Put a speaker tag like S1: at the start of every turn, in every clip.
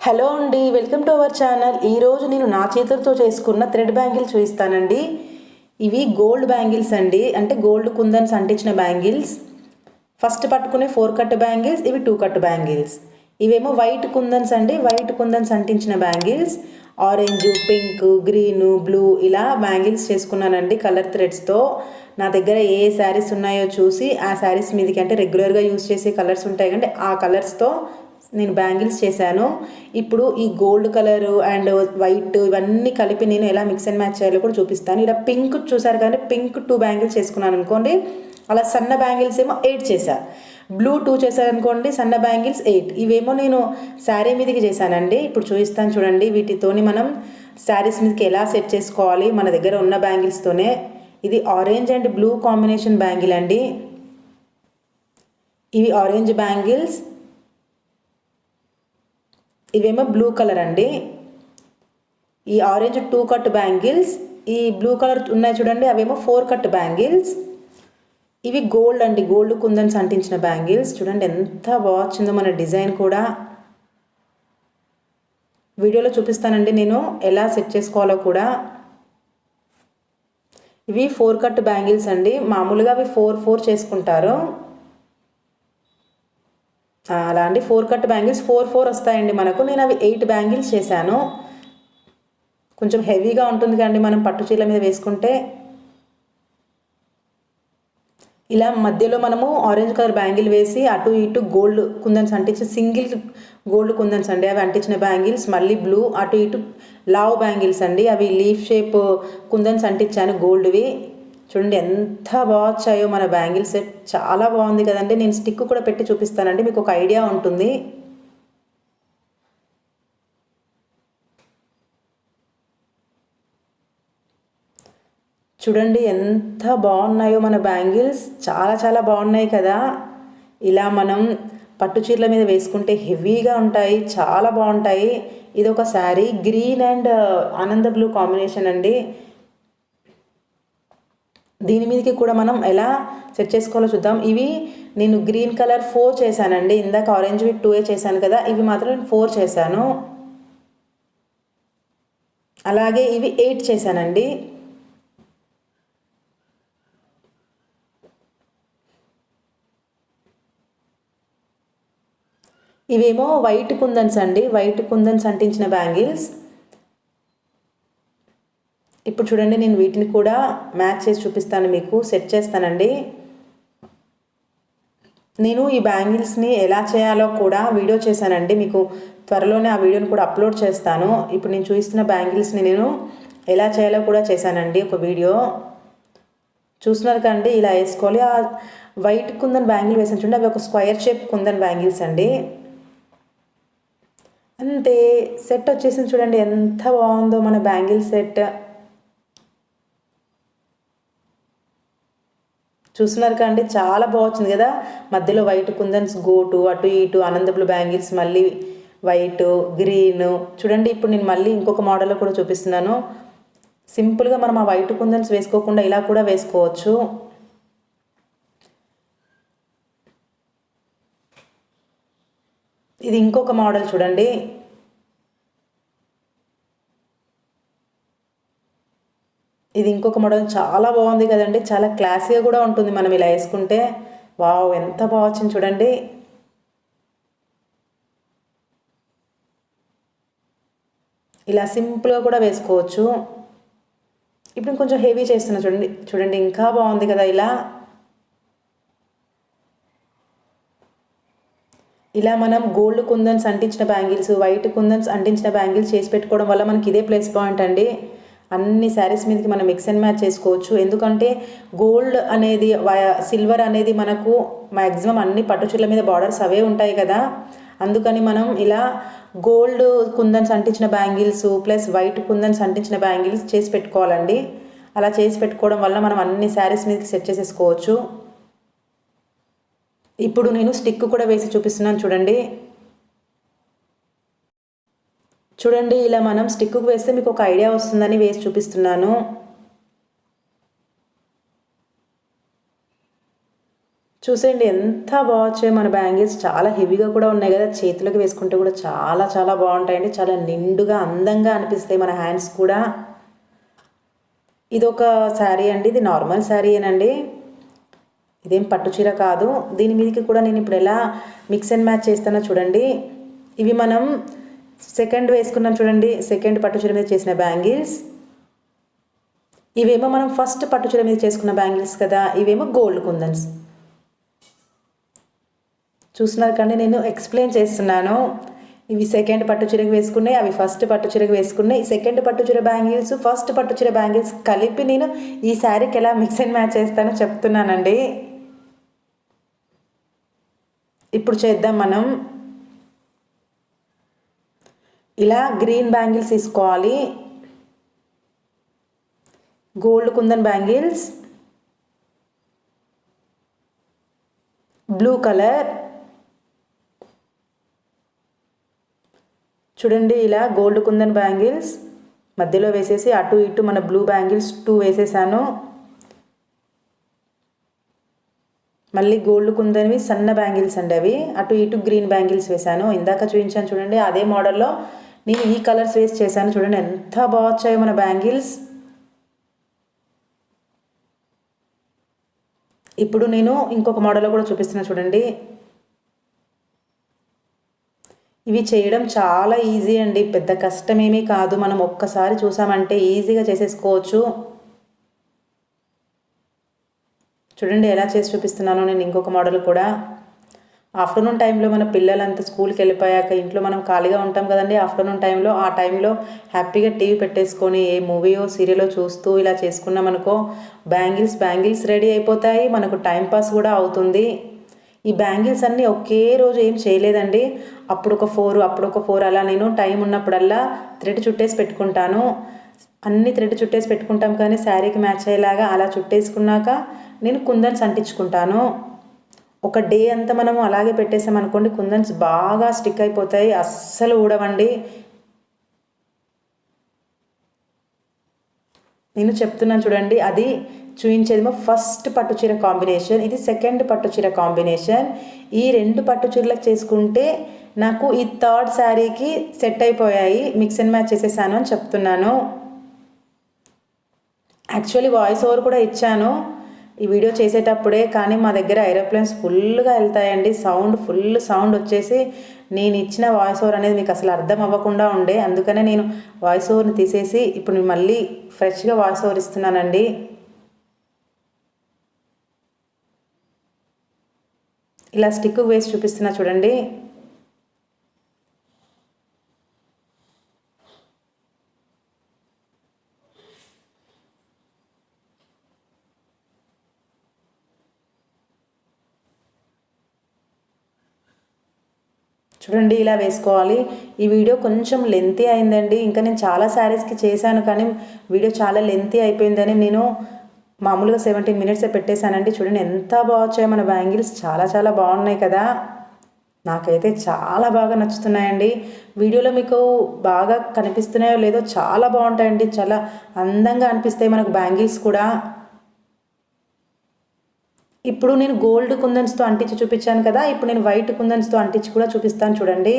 S1: Hello అండి, welcome to our channel. ఈరోజు నేను నా చేతులతో చేసుకున్న థ్రెడ్ బ్యాంగిల్స్ చూపిస్తానండి. ఇవి గోల్డ్ బ్యాంగిల్స్ అండి, అంటే గోల్డ్ కుందన్స్ అంటించిన బ్యాంగిల్స్. ఫస్ట్ పట్టుకునే 4 కట్ బ్యాంగిల్స్, ఇవి 2 కట్ బ్యాంగిల్స్. ఇవేమో వైట్ కుందన్స్ అండి, వైట్ కుందన్స్ అంటించిన bangles. Orange, pink, green, blue ఇలా బ్యాంగిల్స్ చేసుకున్నానండి కలర్ థ్రెడ్స్తో. నా దగ్గర ఏ శారీస్ ఉన్నాయో చూసి ఆ శారీస్ మీదకి, అంటే రెగ్యులర్గా యూస్ చేసే కలర్స్ ఉంటాయి కంటే ఆ కలర్స్తో నేను బ్యాంగిల్స్ చేశాను. ఇప్పుడు ఈ గోల్డ్ కలరు అండ్ వైట్ ఇవన్నీ కలిపి నేను ఎలా మిక్స్ అండ్ మ్యాచ్ చేయాలో కూడా చూపిస్తాను. ఇలా పింక్ చూసారు కానీ పింక్ 2 బ్యాంగిల్స్ చేసుకున్నాను అనుకోండి, అలా సన్న బ్యాంగిల్స్ ఏమో 8 చేశా. బ్లూ 2 చేశారనుకోండి, సన్న బ్యాంగిల్స్ 8. ఇవేమో నేను శారీ మీదకి చేశానండి. ఇప్పుడు చూపిస్తాను చూడండి. వీటితోని మనం శారీస్ మీదకి ఎలా సెట్ చేసుకోవాలి మన దగ్గర ఉన్న బ్యాంగిల్స్తోనే. ఇది orange and blue combination bangle అండి. ఇవి ఆరెంజ్ బ్యాంగిల్స్, ఇవేమో బ్లూ కలర్ అండి. ఈ ఆరెంజ్ 2 కట్ బ్యాంగిల్స్, ఈ బ్లూ కలర్ ఉన్నాయి చూడండి, అవేమో 4 కట్ బ్యాంగిల్స్. ఇవి గోల్డ్ అండి, గోల్డ్ కుందన్స్ అంటించిన బ్యాంగిల్స్. చూడండి ఎంత బాగా వచ్చిందో మన డిజైన్ కూడా. వీడియోలో చూపిస్తానండి నేను ఎలా సెట్ చేసుకోవాలో కూడా. ఇవి 4 కట్ బ్యాంగిల్స్ అండి. మామూలుగా అవి 4 చేసుకుంటారు. అలా అండి 4 కట్ బ్యాంగిల్స్ 4 వస్తాయండి మనకు. నేను అవి 8 బ్యాంగిల్స్ చేశాను. కొంచెం హెవీగా ఉంటుంది కండి మనం పట్టు చీరల మీద వేసుకుంటే. ఇలా మధ్యలో మనము ఆరెంజ్ కలర్ బ్యాంగిల్ వేసి అటు ఇటు గోల్డ్ కుందన్స్ అంటించిన సింగిల్ గోల్డ్ కుందన్స్ అండి, అవి అంటించిన బ్యాంగిల్స్. మళ్ళీ బ్లూ అటు ఇటు లావ్ బ్యాంగిల్స్ అండి, అవి లీఫ్ షేప్ కుందన్స్ అంటించాను గోల్డ్వి. చూడండి ఎంత బాగా వచ్చాయో మన బ్యాంగిల్ సెట్. చాలా బాగుంది కదండి. నేను స్టిక్ కూడా పెట్టి చూపిస్తానండి, మీకు ఒక ఐడియా ఉంటుంది. చూడండి ఎంత బాగున్నాయో మన బ్యాంగిల్స్. చాలా బాగున్నాయి కదా. ఇలా మనం పట్టు చీరల మీద వేసుకుంటే హెవీగా ఉంటాయి, చాలా బాగుంటాయి. ఇది ఒక శారీ, గ్రీన్ అండ్ ఆనంద బ్లూ కాంబినేషన్ అండి. దీని మీదకి కూడా మనం ఎలా సెట్ చేసుకోవాలో చూద్దాం. ఇవి నేను గ్రీన్ కలర్ 4 చేశానండి. ఇందాక ఆరెంజ్వి 2 చేశాను కదా, ఇవి మాత్రం నేను 4 చేశాను. అలాగే ఇవి 8 చేశానండి. ఇవేమో వైట్ కుందన్స్ అండి, వైట్ కుందన్స్ అంటించిన బ్యాంగిల్స్. ఇప్పుడు చూడండి నేను వీటిని కూడా మ్యాచ్ చేసి చూపిస్తాను, మీకు సెట్ చేస్తానండి. నేను ఈ బ్యాంగిల్స్ని ఎలా చేయాలో కూడా వీడియో చేశానండి, మీకు త్వరలోనే ఆ వీడియోని కూడా అప్లోడ్ చేస్తాను. ఇప్పుడు నేను చూపిస్తున్న బ్యాంగిల్స్ని నేను ఎలా చేయాలో కూడా చేశానండి ఒక వీడియో. చూస్తున్నారు కండి, ఇలా వేసుకోవాలి. ఆ వైట్ కుందన్ బ్యాంగిల్ వేసాను చూడండి, అవి ఒక స్క్వేర్ షేప్ కుందన్ బ్యాంగిల్స్ అండి. అంతే, సెట్ వచ్చేసింది. చూడండి ఎంత బాగుందో మన బ్యాంగిల్ సెట్. చూస్తున్నారు కండి, చాలా బాగుంది కదా. మధ్యలో వైట్ కుందన్స్ గోటు, అటు ఇటు ఆనందపులు బ్యాంగిల్స్, మళ్ళీ వైట్ గ్రీన్. చూడండి ఇప్పుడు నేను మళ్ళీ ఇంకొక మోడల్లో కూడా చూపిస్తున్నాను. సింపుల్గా మనం ఆ వైట్ కుందన్స్ వేసుకోకుండా ఇలా కూడా వేసుకోవచ్చు. ఇది ఇంకొక మోడల్ చూడండి. ఇది ఇంకొక మోడల్, చాలా బాగుంది కదండి. చాలా క్లాసీగా కూడా ఉంటుంది మనం ఇలా వేసుకుంటే. వావ్ ఎంత బాగా వచ్చింది చూడండి. ఇలా సింపుల్గా కూడా వేసుకోవచ్చు. ఇప్పుడు కొంచెం హెవీ చేస్తున్నా చూడండి. చూడండి ఇంకా బాగుంది కదా. ఇలా మనం గోల్డ్ కుందన్స్ అంటించిన బ్యాంగిల్స్, వైట్ కుందన్స్ అంటించిన బ్యాంగిల్స్ చేసి పెట్టుకోవడం వల్ల మనకి ఇదే ప్లస్ పాయింట్ అండి. అన్ని శారీస్ మీదకి మనం మిక్స్ అండ్ మ్యాచ్ చేసుకోవచ్చు. ఎందుకంటే గోల్డ్ అనేది, సిల్వర్ అనేది మనకు మ్యాక్సిమం అన్ని పట్టు చీరల మీద బార్డర్స్ అవే ఉంటాయి కదా. అందుకని మనం ఇలా గోల్డ్ కుందన్స్ అంటించిన బ్యాంగిల్స్ ప్లస్ వైట్ కుందన్స్ అంటించిన బ్యాంగిల్స్ చేసి పెట్టుకోవాలండి. అలా చేసి పెట్టుకోవడం వల్ల మనం అన్ని శారీస్ మీదకి సెట్ చేసేసుకోవచ్చు. ఇప్పుడు నేను స్టిక్ కూడా వేసి చూపిస్తున్నాను చూడండి. చూడండి ఇలా మనం స్టిక్కు వేస్తే మీకు ఒక ఐడియా వస్తుందని వేసి చూపిస్తున్నాను. చూసేయండి ఎంత బాగా వచ్చాయి మన బ్యాంగిల్స్. చాలా హెవీగా కూడా ఉన్నాయి కదా, చేతులకు వేసుకుంటే కూడా చాలా చాలా బాగుంటాయండి. చాలా నిండుగా అందంగా అనిపిస్తాయి మన హ్యాండ్స్ కూడా. ఇది ఒక శారీ అండి, ఇది నార్మల్ శారీయేనండి, ఇదేం పట్టు చీర కాదు. దీని మీదకి కూడా నేను ఇప్పుడు ఎలా మిక్స్ అండ్ మ్యాచ్ చేస్తానో చూడండి. ఇవి మనం సెకండ్ వేసుకున్నాం చూడండి, సెకండ్ పట్టు చీర మీద చేసిన బ్యాంగిల్స్. ఇవేమో మనం ఫస్ట్ పట్టు చీర మీద చేసుకున్న బ్యాంగిల్స్ కదా, ఇవేమో గోల్డ్ కుందన్స్. చూస్తున్నారు కానీ నేను ఎక్స్ప్లెయిన్ చేస్తున్నాను. ఇవి సెకండ్ పట్టు చీరకు వేసుకున్నాయి, అవి ఫస్ట్ పట్టు చీరకు వేసుకున్నాయి. సెకండ్ పట్టు చీర బ్యాంగిల్స్, ఫస్ట్ పట్టు చీర బ్యాంగిల్స్ కలిపి నేను ఈ శారీకి ఎలా మిక్స్ అండ్ మ్యాచ్ చేస్తానో చెప్తున్నానండి. ఇప్పుడు చేద్దాం మనం. ఇలా గ్రీన్ బ్యాంగిల్స్ తీసుకోవాలి, gold kundan bangles, blue colour చూడండి, ఇలా గోల్డ్ కుందన్ బ్యాంగిల్స్ మధ్యలో వేసేసి అటు ఇటు మన బ్లూ బ్యాంగిల్స్ 2 వేసేసాను. మళ్ళీ గోల్డ్ కుందన్వి సన్న బ్యాంగిల్స్ అండి, అవి అటు ఇటు గ్రీన్ బ్యాంగిల్స్ వేసాను. ఇందాక చూపించాను చూడండి, అదే మోడల్లో నేను ఈ కలర్స్ వేసి చేశాను. చూడండి ఎంత బాగా వచ్చాయో మన బ్యాంగిల్స్. ఇప్పుడు నేను ఇంకొక మోడల్లో కూడా చూపిస్తున్నాను చూడండి. ఇవి చేయడం చాలా ఈజీ అండి, పెద్ద కష్టమేమీ కాదు. మనం ఒక్కసారి చూసామంటే ఈజీగా చేసేసుకోవచ్చు. చూడండి ఎలా చేసి చూపిస్తున్నానో నేను ఇంకొక మోడల్ కూడా. ఆఫ్టర్నూన్ టైంలో మన పిల్లలంతా స్కూల్కి వెళ్ళిపోయాక ఇంట్లో మనం ఖాళీగా ఉంటాం కదండి ఆఫ్టర్నూన్ టైంలో. ఆ టైంలో హ్యాపీగా టీవీ పెట్టేసుకొని ఏ మూవీయో సీరియలో చూస్తూ ఇలా చేసుకున్నాం అనుకో, బ్యాంగిల్స్ రెడీ అయిపోతాయి, మనకు టైంపాస్ కూడా అవుతుంది. ఈ బ్యాంగిల్స్ అన్నీ ఒకే రోజు ఏం చేయలేదండి, అప్పుడు ఒక 4 అలా నేను టైం ఉన్నప్పుడల్లా థ్రెడ్ చుట్టేసి పెట్టుకుంటాను. అన్ని థ్రెడ్ చుట్టేసి పెట్టుకుంటాం కానీ శారీకి మ్యాచ్ అయ్యేలాగా అలా చుట్టేసుకున్నాక నేను కుందన్స్ అంటించుకుంటాను. ఒక డే అంతా మనము అలాగే పెట్టేసామనుకోండి, కుందన్స్ బాగా స్టిక్ అయిపోతాయి, అస్సలు ఊడవండి. నేను చెప్తున్నాను చూడండి, అది చూపించేదేమో ఫస్ట్ పట్టు చీర కాంబినేషన్, ఇది సెకండ్ పట్టు చీర కాంబినేషన్. ఈ 2 పట్టు చీరలకు చేసుకుంటే నాకు ఈ థర్డ్ శారీకి సెట్ అయిపోయాయి, మిక్స్ అండ్ మ్యాచ్ చేసేసాను అని చెప్తున్నాను. యాక్చువల్లీ వాయిస్ ఓవర్ కూడా ఇచ్చాను ఈ వీడియో చేసేటప్పుడే, కానీ మా దగ్గర ఏరోప్లేన్స్ ఫుల్గా వెళ్తాయండి, ఫుల్ సౌండ్ వచ్చేసి నేను ఇచ్చిన వాయిస్ ఓవర్ అనేది మీకు అసలు అర్థం అవ్వకుండా ఉండే. అందుకనే నేను వాయిస్ ఓవర్ని తీసేసి ఇప్పుడు నేను మళ్ళీ ఫ్రెష్గా వాయిస్ ఓవర్ ఇస్తున్నానండి. ఇలా స్టిక్ వేసి చూపిస్తున్నా చూడండి. చూడండి ఇలా వేసుకోవాలి. ఈ వీడియో కొంచెం లెంతీ అయిందండి, ఇంకా నేను చాలా శారీస్కి చేశాను కానీ వీడియో చాలా లెంతీ అయిపోయిందని నేను మామూలుగా 17 మినిట్సే పెట్టేశానండి. చూడండి ఎంత బాగా వచ్చాయి మన బ్యాంగిల్స్, చాలా చాలా బాగున్నాయి కదా, నాకైతే చాలా బాగా నచ్చుతున్నాయండి. వీడియోలో మీకు బాగా కనిపిస్తున్నాయో లేదో చాలా బాగుంటాయండి, చాలా అందంగా అనిపిస్తాయి మనకు బ్యాంగిల్స్ కూడా. ఇప్పుడు నేను గోల్డ్ కుందన్స్తో అంటించి చూపించాను కదా, ఇప్పుడు నేను వైట్ కుందన్స్తో అంటించి కూడా చూపిస్తాను చూడండి.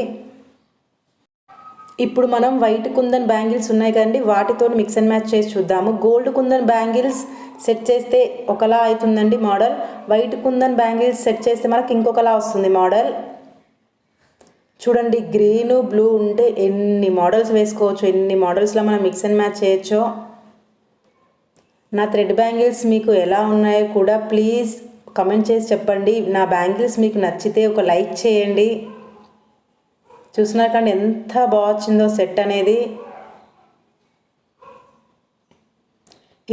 S1: ఇప్పుడు మనం వైట్ కుందన్ బ్యాంగిల్స్ ఉన్నాయి కదండి, వాటితో మిక్స్ అండ్ మ్యాచ్ చేసి చూద్దాము. గోల్డ్ కుందన్ బ్యాంగిల్స్ సెట్ చేస్తే ఒకలా అవుతుందండి model, white kundan bangles set చేస్తే మనకి ఇంకొకలా వస్తుంది మోడల్. చూడండి గ్రీన్ బ్లూ ఉంటే ఎన్ని మోడల్స్ వేసుకోవచ్చు, ఎన్ని మోడల్స్లో మనం మిక్స్ అండ్ మ్యాచ్ చేయొచ్చో. నా థ్రెడ్ బ్యాంగిల్స్ మీకు ఎలా ఉన్నాయో కూడా ప్లీజ్ కమెంట్ చేసి చెప్పండి. నా బ్యాంగిల్స్ మీకు నచ్చితే ఒక లైక్ చేయండి. చూసినా కానీ ఎంత బాగా వచ్చిందో సెట్ అనేది.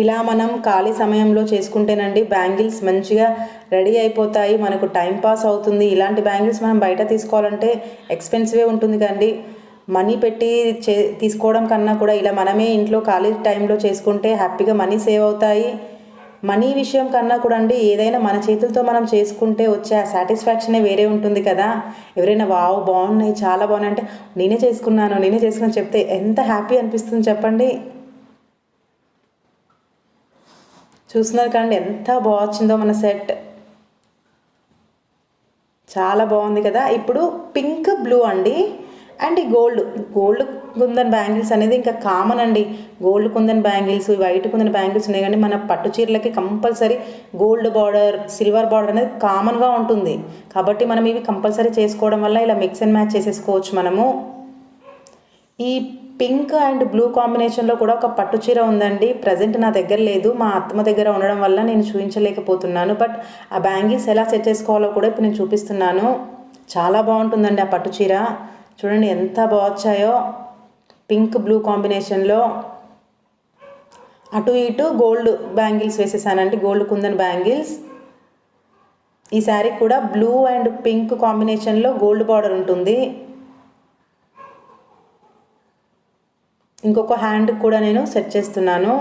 S1: ఇలా మనం ఖాళీ సమయంలో చేసుకుంటేనండి బ్యాంగిల్స్ మంచిగా రెడీ అయిపోతాయి, మనకు టైం పాస్ అవుతుంది. ఇలాంటి బ్యాంగిల్స్ మనం బయట తీసుకోవాలంటే ఎక్స్పెన్సివే ఉంటుంది కండి, మనీ పెట్టి తీసుకోవడం కన్నా కూడా ఇలా మనమే ఇంట్లో ఖాళీ టైంలో చేసుకుంటే హ్యాపీగా మనీ సేవ్ అవుతాయి. మనీ విషయం కన్నా కూడా అండి ఏదైనా మన చేతులతో మనం చేసుకుంటే వచ్చే ఆ సాటిస్ఫాక్షనే వేరే ఉంటుంది కదా. ఎవరైనా వావ్ బాగున్నాయి చాలా బాగున్నాయి అంటే నేనే చేసుకున్నాను చెప్తే ఎంత హ్యాపీ అనిపిస్తుంది చెప్పండి. చూస్తున్నారు కానీ ఎంత బాగా వచ్చిందో మన సెట్. చాలా బాగుంది కదా. ఇప్పుడు పింక్ బ్లూ అండి, అండ్ ఈ గోల్డ్ కుందన్ బ్యాంగిల్స్ అనేది ఇంకా కామన్ అండి. Gold kundan bangles, white kundan bangles ఉన్నాయి, కానీ మన పట్టు చీరలకి compulsory gold border, silver border అనేది కామన్గా ఉంటుంది. కాబట్టి మనం ఇవి కంపల్సరీ చేసుకోవడం వల్ల ఇలా మిక్స్ అండ్ మ్యాచ్ చేసేసుకోవచ్చు మనము. ఈ పింక్ అండ్ బ్లూ కాంబినేషన్లో కూడా ఒక పట్టు చీర ఉందండి. ప్రజెంట్ నా దగ్గర లేదు, మా అత్తమ్మ దగ్గర ఉండడం వల్ల నేను చూపించలేకపోతున్నాను. బట్ ఆ బ్యాంగిల్స్ ఎలా సెట్ చేసుకోవాలో కూడా ఇప్పుడు నేను చూపిస్తున్నాను. చాలా బాగుంటుందండి ఆ పట్టు చీర. చూడండి ఎంత బాగుంచాయో. పింక్ బ్లూ కాంబినేషన్లో అటు ఇటు గోల్డ్ బ్యాంగిల్స్ వేసేసానండి, గోల్డ్ కుందన్ బ్యాంగిల్స్. ఈ శారీ కూడా బ్లూ అండ్ పింక్ కాంబినేషన్లో గోల్డ్ బార్డర్ ఉంటుంది. ఇంకొక హ్యాండ్ కూడా నేను సెట్ చేస్తున్నాను.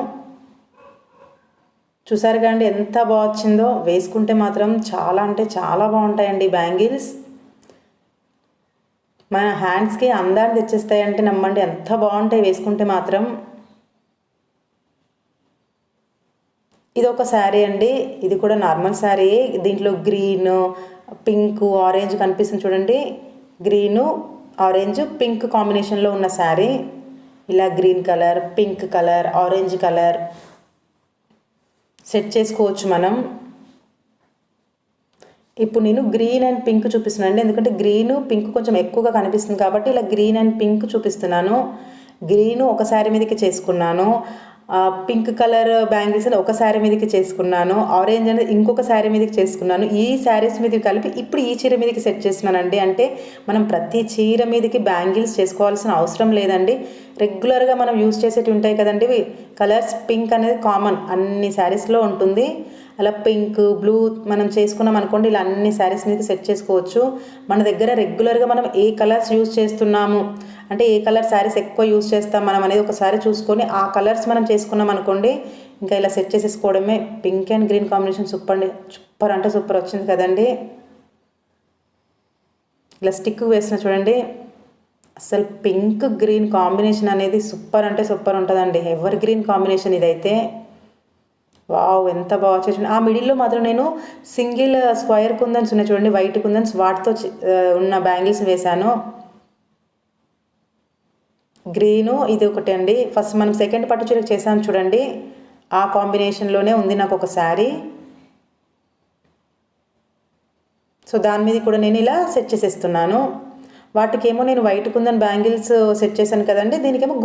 S1: చూసారు కండి ఎంత బాగా వచ్చిందో. వేసుకుంటే మాత్రం చాలా అంటే చాలా బాగుంటాయండి బ్యాంగిల్స్. మన హ్యాండ్స్కి అందాన్ని తెచ్చేస్తాయంటే నమ్మండి, ఎంత బాగుంటాయి వేసుకుంటే మాత్రం. ఇది ఒక శారీ అండి, ఇది కూడా నార్మల్ శారీ. దీంట్లో గ్రీన్, పింక్, ఆరెంజ్ కనిపిస్తుంది చూడండి. గ్రీను, ఆరెంజ్, పింక్ కాంబినేషన్లో ఉన్న శారీ. ఇలా green colour, pink colour, orange colour set చేసుకోవచ్చు మనం. ఇప్పుడు నేను గ్రీన్ అండ్ పింక్ చూపిస్తున్నాను అండి, ఎందుకంటే గ్రీను పింక్ కొంచెం ఎక్కువగా కనిపిస్తుంది కాబట్టి ఇలా గ్రీన్ అండ్ పింక్ చూపిస్తున్నాను. గ్రీను ఒక శారీ మీదకి చేసుకున్నాను, పింక్ కలర్ బ్యాంగిల్స్ అని ఒక శారీ మీదకి చేసుకున్నాను, ఆరెంజ్ అనేది ఇంకొక శారీ మీదకి చేసుకున్నాను. ఈ శారీస్ మీదకి కలిపి ఇప్పుడు ఈ చీర మీదకి సెట్ చేస్తున్నానండి. అంటే మనం ప్రతి చీర మీదకి బ్యాంగిల్స్ చేసుకోవాల్సిన అవసరం లేదండి. రెగ్యులర్గా మనం యూస్ చేసేవి ఉంటాయి కదండి కలర్స్. పింక్ అనేది కామన్ అన్ని శారీస్లో ఉంటుంది. అలా పింక్, బ్లూ మనం చేసుకున్నాం అనుకోండి, ఇలా అన్ని శారీస్ మీదకి సెట్ చేసుకోవచ్చు. మన దగ్గర రెగ్యులర్గా మనం ఏ కలర్స్ యూస్ చేస్తున్నాము, అంటే ఏ కలర్ శారీస్ ఎక్కువ యూస్ చేస్తాం మనం అనేది ఒకసారి చూసుకొని ఆ కలర్స్ మనం చేసుకున్నాం అనుకోండి, ఇంకా ఇలా సెట్ చేసేసుకోవడమే. Pink and green combination super అండి, సూపర్ అంటే సూపర్ వచ్చింది కదండి. ఇలా స్టిక్ వేసిన చూడండి, అసలు పింక్ గ్రీన్ కాంబినేషన్ అనేది సూపర్ అంటే సూపర్ ఉంటుందండి. ఎవర్ గ్రీన్ కాంబినేషన్ ఇదైతే. వావ్ ఎంత బాగా చేసి. ఆ మిడిల్లో మాత్రం నేను సింగిల్ స్క్వేర్ కుందన్స్ ఉన్నాయి చూడండి, వైట్ కుందన్స్, వాటితో ఉన్న బ్యాంగిల్స్ వేశాను. గ్రీను ఇది ఒకటి అండి. ఫస్ట్ మనం సెకండ్ పట్టు చీరకు చేసాం చూడండి, ఆ కాంబినేషన్లోనే ఉంది నాకు ఒక శారీ. సో దాని మీద కూడా నేను ఇలా సెట్ చేసేస్తున్నాను. వాటికేమో నేను వైట్ కుందన్ బ్యాంగిల్స్ సెట్ చేశాను కదండి, దీనికేమో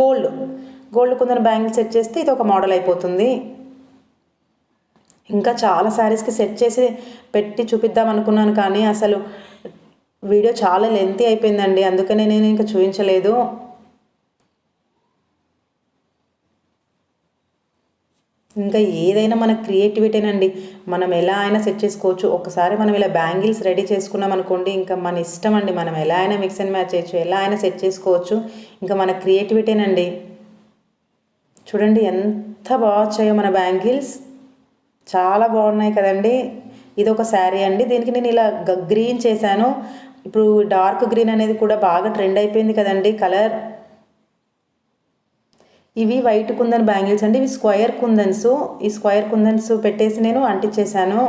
S1: గోల్డ్ కుందన్ బ్యాంగిల్స్ సెట్ చేస్తే ఇది ఒక మోడల్ అయిపోతుంది. ఇంకా చాలా శారీస్కి సెట్ చేసి పెట్టి చూపిద్దాం అనుకున్నాను, కానీ అసలు వీడియో చాలా లెంతీ అయిపోయిందండి, అందుకనే నేను ఇంకా చూపించలేదు. ఇంకా ఏదైనా మన క్రియేటివిటీనండి, మనం ఎలా అయినా సెట్ చేసుకోవచ్చు. ఒకసారి మనం ఇలా బ్యాంగిల్స్ రెడీ చేసుకున్నాం అనుకోండి, ఇంకా మన ఇష్టం అండి, మనం ఎలా అయినా మిక్స్ అండ్ మ్యాచ్ చేయొచ్చు, ఎలా అయినా సెట్ చేసుకోవచ్చు. ఇంకా మన క్రియేటివిటీనండి. చూడండి ఎంత బాగా వచ్చాయో మన బ్యాంగిల్స్, చాలా బాగున్నాయి కదండి. ఇది ఒక శారీ అండి, దీనికి నేను ఇలా గ్రీన్ చేశాను. ఇప్పుడు డార్క్ గ్రీన్ అనేది కూడా బాగా ట్రెండ్ అయిపోయింది కదండి కలర్. ఇవి వైట్ కుందన్ బ్యాంగిల్స్ అండి, ఇవి స్క్వేర్ కుందన్స్. ఈ స్క్వేర్ కుందన్స్ పెట్టేసి నేను అంటించేసాను.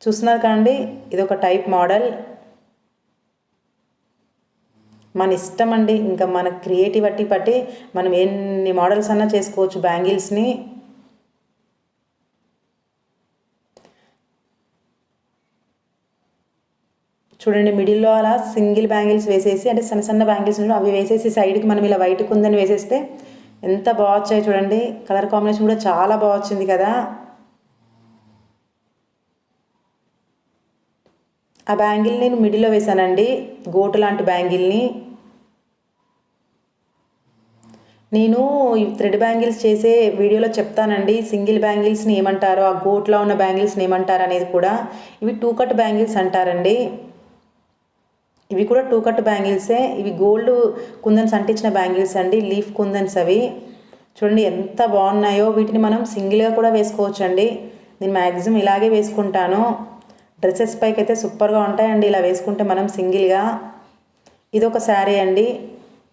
S1: చూస్తున్నారు కదండి, ఇది ఒక టైప్ మోడల్. మన ఇష్టం అండి, ఇంకా మన క్రియేటివిటీ బట్టి మనం ఎన్ని మోడల్స్ అన్నా చేసుకోవచ్చు బ్యాంగిల్స్ని. చూడండి మిడిల్లో అలా సింగిల్ బ్యాంగిల్స్ వేసేసి, అంటే సన్న సన్న బ్యాంగిల్స్ అవి వేసేసి సైడ్కి మనం ఇలా వైట్ కుందని వేసేస్తే ఎంత బాగా వచ్చాయి చూడండి. కలర్ కాంబినేషన్ కూడా చాలా బాగా వచ్చింది కదా. ఆ బ్యాంగిల్ నేను మిడిల్లో వేసానండి, గోటు లాంటి బ్యాంగిల్ని. నేను ఈ థ్రెడ్ బ్యాంగిల్స్ చేసే వీడియోలో చెప్తానండి, సింగిల్ బ్యాంగిల్స్ని ఏమంటారో, ఆ గోట్లో ఉన్న బ్యాంగిల్స్ని ఏమంటారు అనేది కూడా. ఇవి 2 కట్ బ్యాంగిల్స్ అంటారండి. ఇవి కూడా 2 కట్ బ్యాంగిల్సే. ఇవి గోల్డ్ కుందన్స్ అంటించిన బ్యాంగిల్స్ అండి, లీఫ్ కుందన్స్ అవి. చూడండి ఎంత బాగున్నాయో. వీటిని మనం సింగిల్గా కూడా వేసుకోవచ్చు అండి. నేను మ్యాక్సిమం ఇలాగే వేసుకుంటాను. డ్రెస్సెస్ పైకి అయితే సూపర్గా ఉంటాయండి ఇలా వేసుకుంటే మనం సింగిల్గా. ఇది ఒక శారీ అండి,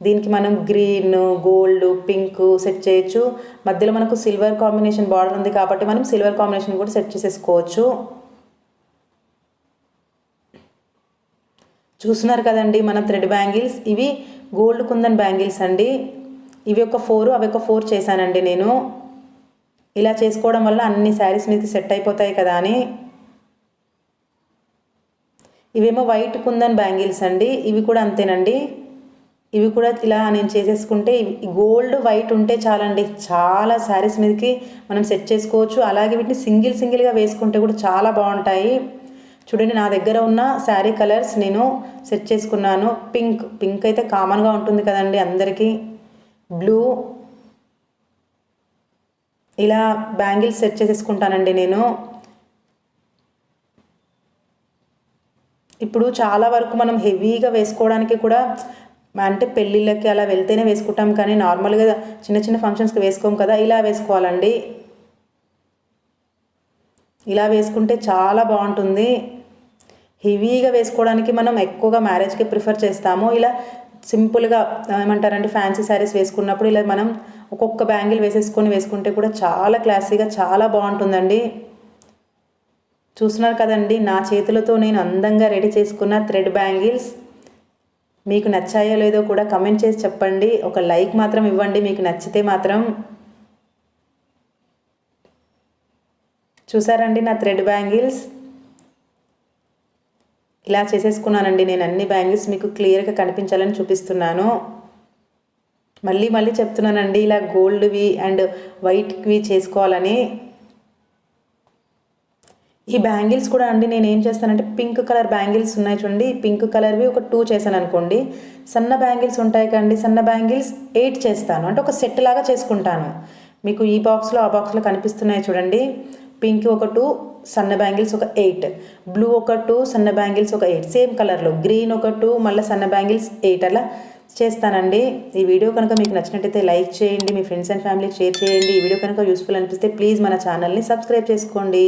S1: దీనికి మనం గ్రీన్, గోల్డ్, పింక్ సెట్ చేయొచ్చు. మధ్యలో మనకు సిల్వర్ కాంబినేషన్ బార్డర్ ఉంది కాబట్టి మనం సిల్వర్ కాంబినేషన్ కూడా సెట్ చేసేసుకోవచ్చు. చూస్తున్నారు కదండి మన థ్రెడ్ బ్యాంగిల్స్. ఇవి గోల్డ్ కుందన్ బ్యాంగిల్స్ అండి. ఇవి ఒక 4 అవి ఒక 4 చేశానండి నేను. ఇలా చేసుకోవడం వల్ల అన్ని శారీస్ మీదకి సెట్ అయిపోతాయి కదా అని. ఇవేమో వైట్ కుందన్ బ్యాంగిల్స్ అండి. ఇవి కూడా అంతేనండి. ఇవి కూడా ఇలా నేను చేసేసుకుంటే గోల్డ్ వైట్ ఉంటే చాలండి, చాలా శారీస్ మీదకి మనం సెట్ చేసుకోవచ్చు. అలాగే వీటిని సింగిల్గా వేసుకుంటే కూడా చాలా బాగుంటాయి. చూడండి నా దగ్గర ఉన్న శారీ కలర్స్ నేను సెట్ చేసుకున్నాను. పింక్ అయితే కామన్గా ఉంటుంది కదండి అందరికీ. బ్లూ, ఇలా బ్యాంగిల్స్ సెట్ చేసేసుకుంటానండి నేను. ఇప్పుడు చాలా వరకు మనం హెవీగా వేసుకోవడానికి కూడా అంటే పెళ్ళిళ్ళకి అలా వెళ్తేనే వేసుకుంటాం, కానీ నార్మల్గా చిన్న ఫంక్షన్స్కి వేసుకోం కదా. ఇలా వేసుకోవాలండి. ఇలా వేసుకుంటే చాలా బాగుంటుంది. హెవీగా వేసుకోవడానికి మనం ఎక్కువగా మ్యారేజ్కి ప్రిఫర్ చేస్తాము. ఇలా సింపుల్గా ఏమంటారంటే ఫ్యాన్సీ శారీస్ వేసుకున్నప్పుడు ఇలా మనం ఒక్కొక్క బ్యాంగిల్ వేసుకుంటే కూడా చాలా క్లాసీగా చాలా బాగుంటుందండి. చూస్తున్నారు కదండి నా చేతులతో నేను అందంగా రెడీ చేసుకున్న థ్రెడ్ బ్యాంగిల్స్. మీకు నచ్చాయో లేదో కూడా కమెంట్ చేసి చెప్పండి. ఒక లైక్ మాత్రం ఇవ్వండి మీకు నచ్చితే మాత్రం. చూసారండి నా థ్రెడ్ బ్యాంగిల్స్ ఇలా చేసేసుకున్నానండి నేను. అన్ని బ్యాంగిల్స్ మీకు క్లియర్గా కనిపించాలని చూపిస్తున్నాను. మళ్ళీ చెప్తున్నానండి, ఇలా గోల్డ్వి అండ్ వైట్వి చేసుకోవాలని. ఈ బ్యాంగిల్స్ కూడా అండి నేను ఏం చేస్తానంటే పింక్ కలర్ బ్యాంగిల్స్ ఉన్నాయి చూడండి, పింక్ కలర్వి ఒక 2 చేశాను అనుకోండి. సన్న బ్యాంగిల్స్ ఉంటాయి కదండి, సన్న బ్యాంగిల్స్ 8 చేస్తాను. అంటే ఒక సెట్ లాగా చేసుకుంటాను. మీకు ఈ బాక్స్లో ఆ బాక్స్లో కనిపిస్తున్నాయి చూడండి. పింక్ ఒక 2 సన్న బ్యాంగిల్స్ ఒక 8, బ్లూ ఒక 2 సన్న బ్యాంగిల్స్ ఒక 8, సేమ్ కలర్లో గ్రీన్ ఒక 2 మళ్ళీ సన్న బ్యాంగిల్స్ 8 అలా చేస్తానండి. ఈ వీడియో కనుక మీకు నచ్చినట్టయితే లైక్ చేయండి, మీ ఫ్రెండ్స్ అండ్ ఫ్యామిలీకి షేర్ చేయండి. ఈ వీడియో కనుక యూస్ఫుల్ అనిపిస్తే ప్లీజ్ మన ఛానల్ని సబ్స్క్రైబ్ చేసుకోండి.